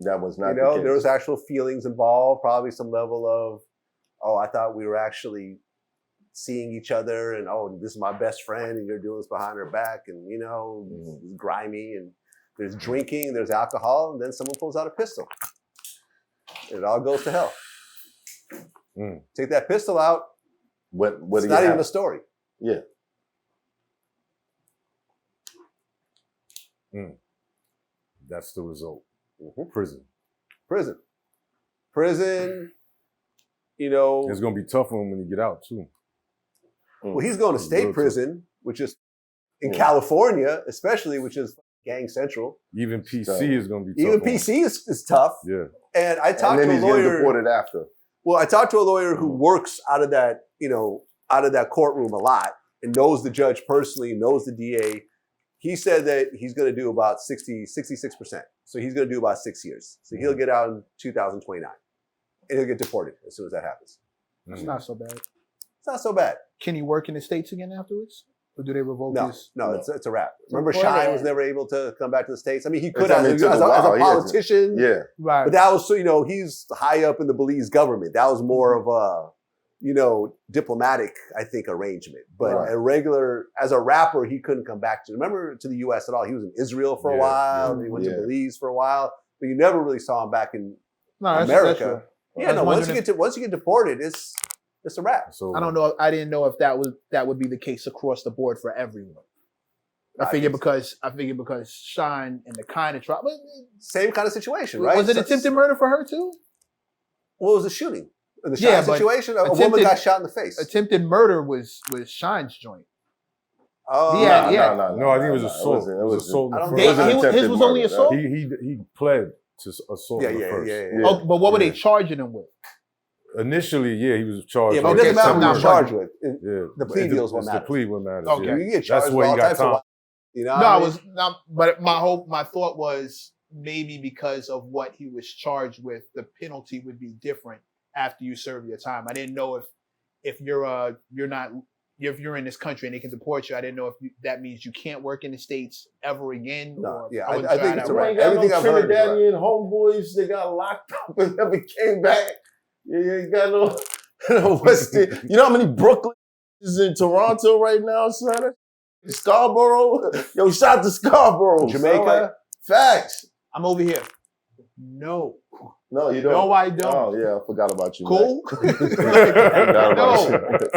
That was not the case. There was actual feelings involved, probably some level of, oh, I thought we were actually seeing each other, and oh, this is my best friend, and you're doing this behind her back, and it's grimy, and there's drinking, there's alcohol, and then someone pulls out a pistol. It all goes to hell. Take that pistol out. It's not even a story. Yeah. That's the result. Prison. It's gonna be tough for him when you get out too. Well, he's going to state prison, which is in California, especially, which is gang central. Even PC is going to be tough. Even PC is tough. Yeah. And I talked to a lawyer. And then he's getting deported after. Well, I talked to a lawyer who works out of that, out of that courtroom a lot and knows the judge personally, knows the DA. He said that he's going to do about 66%. So he's going to do about 6 years. So he'll get out in 2029. And he'll get deported as soon as that happens. It's not so bad. It's not so bad. Can he work in the States again afterwards? Or do they revoke his? No, it's a wrap. Remember Shine was never able to come back to the States? I mean, he could have as a politician. Yeah. Right. But that was, he's high up in the Belize government. That was more of a, diplomatic, I think, arrangement. But as a rapper, he couldn't come back to the U.S. at all. He was in Israel for a while. And he went to Belize for a while. But you never really saw him back in America. Once you get deported, it's a wrap. So I don't know. I didn't know if that would be the case across the board for everyone. I figured because Shine and the kind of trial, same kind of situation, right? Was it attempted murder for her too? Well, it was a shooting. In the Shine situation, a woman got shot in the face. Attempted murder was Shine's joint. Oh, no, I think it was assault. It was assault. His was only assault. He pled to assault first. Yeah. Oh, but what were they charging him with? Initially, he was charged. Yeah, but it doesn't matter what you're charged with. The plea deals what matters. The plea what matters. Okay, you get charged with all types of. But my thought was maybe because of what he was charged with, the penalty would be different after you serve your time. I didn't know if you're in this country and they can deport you. I didn't know if that means you can't work in the States ever again. No, I think it's right. Everything I've heard, Trinidadian homeboys, they got locked up and never came back. Yeah, you got no West End. You know how many Brooklyn is in Toronto right now, son? Scarborough? Yo, shout to Scarborough. Jamaica? Facts. I'm over here. No, you don't. No, I don't. Oh, yeah, I forgot about you. Cool?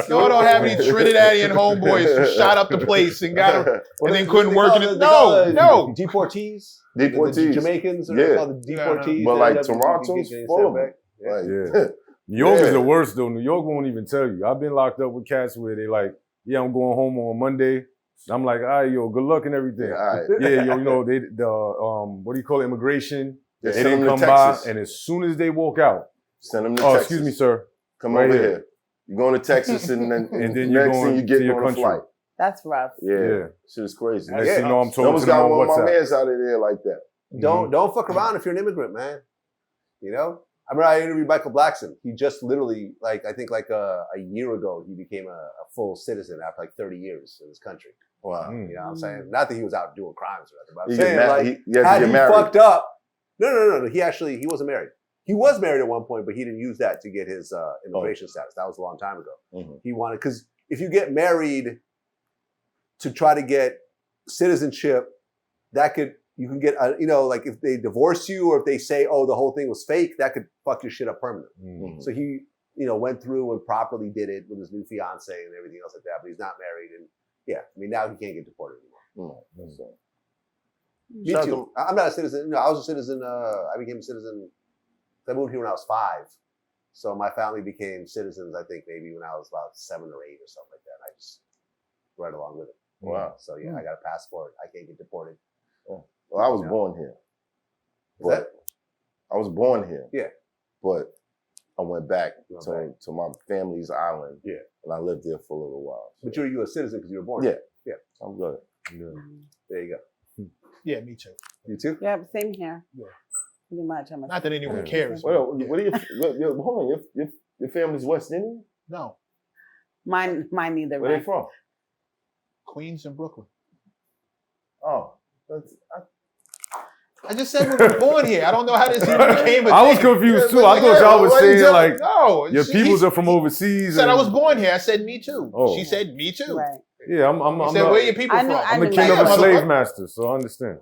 No, I don't have any Trinidadian homeboys who shot up the place and then couldn't work in it. No. Deportees? Deportees. The Jamaicans are called the deportees. But like Toronto's full of them. Right. Yeah. New York is the worst though. New York won't even tell you. I've been locked up with cats where they like, yeah, I'm going home on Monday. I'm like, all right, yo, good luck and everything. All right. Yeah, yo, what do you call it, immigration? They didn't come by, and as soon as they walk out, send them to Texas. Excuse me, sir. Come over here. You're going to Texas, and then next thing you get on a flight. That's rough. Yeah. Shit is crazy. Next thing you know, I'm talking to them got on one of WhatsApp. my mans out of there like that. Don't fuck around if you're an immigrant, man. I remember I interviewed Michael Blackson. He just literally, I think a year ago, he became a full citizen after 30 years in this country. Wow. You know what I'm saying? Not that he was out doing crimes or nothing, but I'm saying had he fucked up. No. He wasn't married. He was married at one point, but he didn't use that to get his immigration status. That was a long time ago. He wanted, because if you get married to try to get citizenship, you can get, if they divorce you or if they say, oh, the whole thing was fake, that could fuck your shit up permanently. So he, went through and properly did it with his new fiance and everything else like that, but he's not married. And now he can't get deported anymore. Me too. I'm not a citizen. I was a citizen. I became a citizen. I moved here when I was 5. So my family became citizens, I think, maybe when I was about 7 or 8 or something like that. And I just right along with it. Wow. So I got a passport. I can't get deported. Well, I was born here. I was born here. Yeah. But I went back to my family's island. Yeah. And I lived there for a little while. So. But you're a U.S. citizen because you were born here. Yeah. I'm good. Yeah. There you go. Yeah, me too. You too? Yeah, same here. Yeah. Pretty much. Not that anyone cares. What are you? Hold on. Your family's West Indian? No. Mine neither. Where they from? Queens and Brooklyn. Oh, I just said we were born here. I don't know how this even became a I was thing. confused too. I thought y'all was saying like No, your peoples are from overseas. Said I was born here. I said me too. Oh. She said me too. Right. Yeah, I'm He said, where your people from? I'm the knew king that. of a slave Motherfucker. master, so I understand.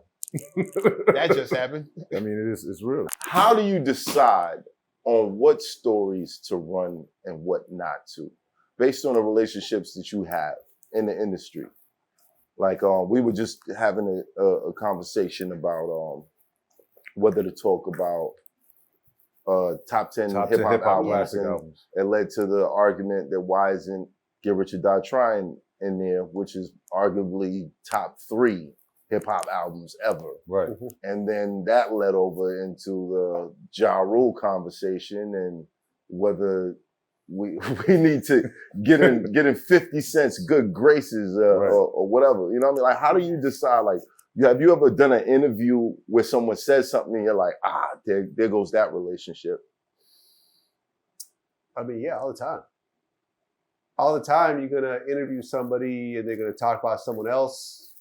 That just happened. I mean, it's real. How do you decide on what stories to run and what not to, based on the relationships that you have in the industry? Like, we were just having a conversation about whether to talk about top 10 hip-hop albums. It led to the argument that why isn't Get Rich or Die Trying in there, which is arguably top 3 hip-hop albums ever. Right. And then that led over into the Ja Rule conversation and whether we need to get in 50 Cent's good graces or whatever. You know what I mean? Like, how do you decide, like, have you ever done an interview where someone says something and you're like, there goes that relationship? I mean, yeah, all the time. All the time you're gonna interview somebody and they're gonna talk about someone else.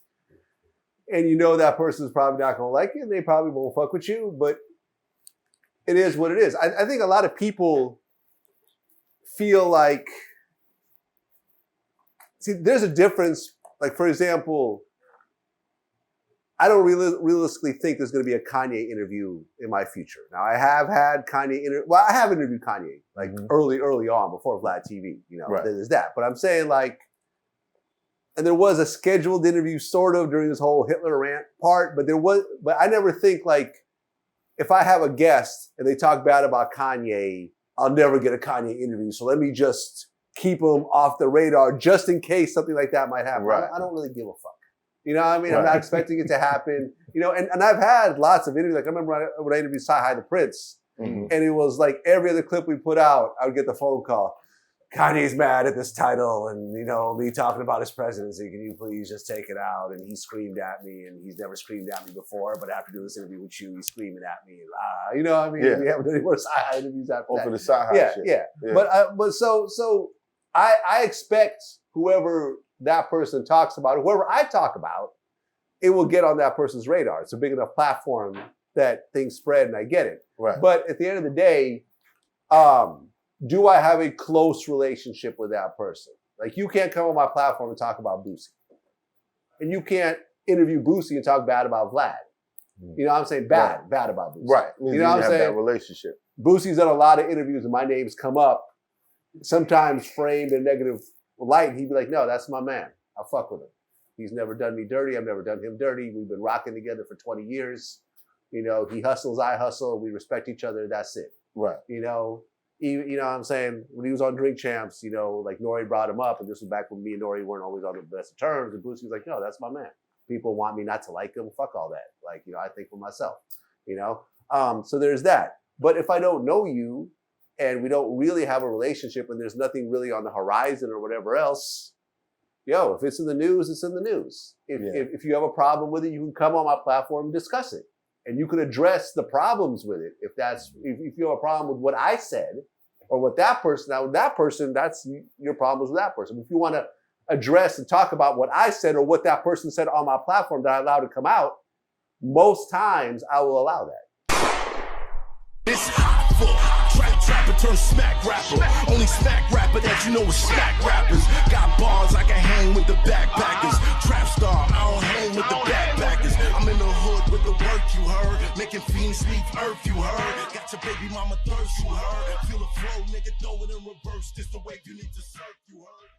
And you know that person's probably not gonna like it and they probably won't fuck with you, but it is what it is. I think a lot of people feel like, see, there's a difference. Like, for example, I don't realistically think there's going to be a Kanye interview in my future. Now, I have had Kanye I have interviewed Kanye like early on before Vlad TV. You know, there's that. But I'm saying, like, and there was a scheduled interview sort of during this whole Hitler rant part, but I never think, like, if I have a guest and they talk bad about Kanye, I'll never get a Kanye interview. So let me just keep him off the radar just in case something like that might happen. Right. I don't really give a fuck. You know what I mean? I'm not expecting it to happen. You know, and I've had lots of interviews. Like, I remember when I interviewed Sci-Hi the Prince, and it was like every other clip we put out, I would get the phone call. Kanye's mad at this title and, you know, me talking about his presidency. Can you please just take it out? And he screamed at me, and he's never screamed at me before, but after doing this interview with you, he's screaming at me. And, you know what I mean? Yeah. We haven't done any more Sci-Hi interviews after that. For the Sci-Hi shit. Yeah. But so I expect whoever that person talks about, whoever I talk about, it will get on that person's radar. It's a big enough platform that things spread, and I get it. Right. But at the end of the day, do I have a close relationship with that person? Like, you can't come on my platform and talk about Boosie. And you can't interview Boosie and talk bad about Vlad. You know what I'm saying? Bad about Boosie. Right. You know what I'm saying? That relationship. Boosie's done a lot of interviews and my name's come up, sometimes framed in negative light. He'd be like, no, that's my man. I fuck with him. He's never done me dirty. I've never done him dirty. We've been rocking together for 20 years. You know, he hustles, I hustle. We respect each other. That's it. Right. You know what I'm saying? When he was on Drink Champs, you know, like, Nori brought him up, and this was back when me and Nori weren't always on the best of terms. And Boosie was like, no, that's my man. People want me not to like him. Fuck all that. Like, you know, I think for myself, you know? So there's that. But if I don't know you and we don't really have a relationship and there's nothing really on the horizon or whatever else, if it's in the news, it's in the news. If you have a problem with it, you can come on my platform and discuss it. And you can address the problems with it. If you have a problem with what I said or what that person, now that person, that's your problems with that person. If you want to address and talk about what I said or what that person said on my platform that I allowed to come out, most times I will allow that. It's trapper turn smack rapper. Only smack rapper that you know is smack rappers. Got bars I can hang with the backpackers. Trap star, I don't hang with the backpackers. I'm in the hood with the work, you heard. Making fiends leave earth, you heard. Got your baby mama thirst, you heard. Feel the flow, nigga, throw it in reverse. This the wave you need to surf, you heard.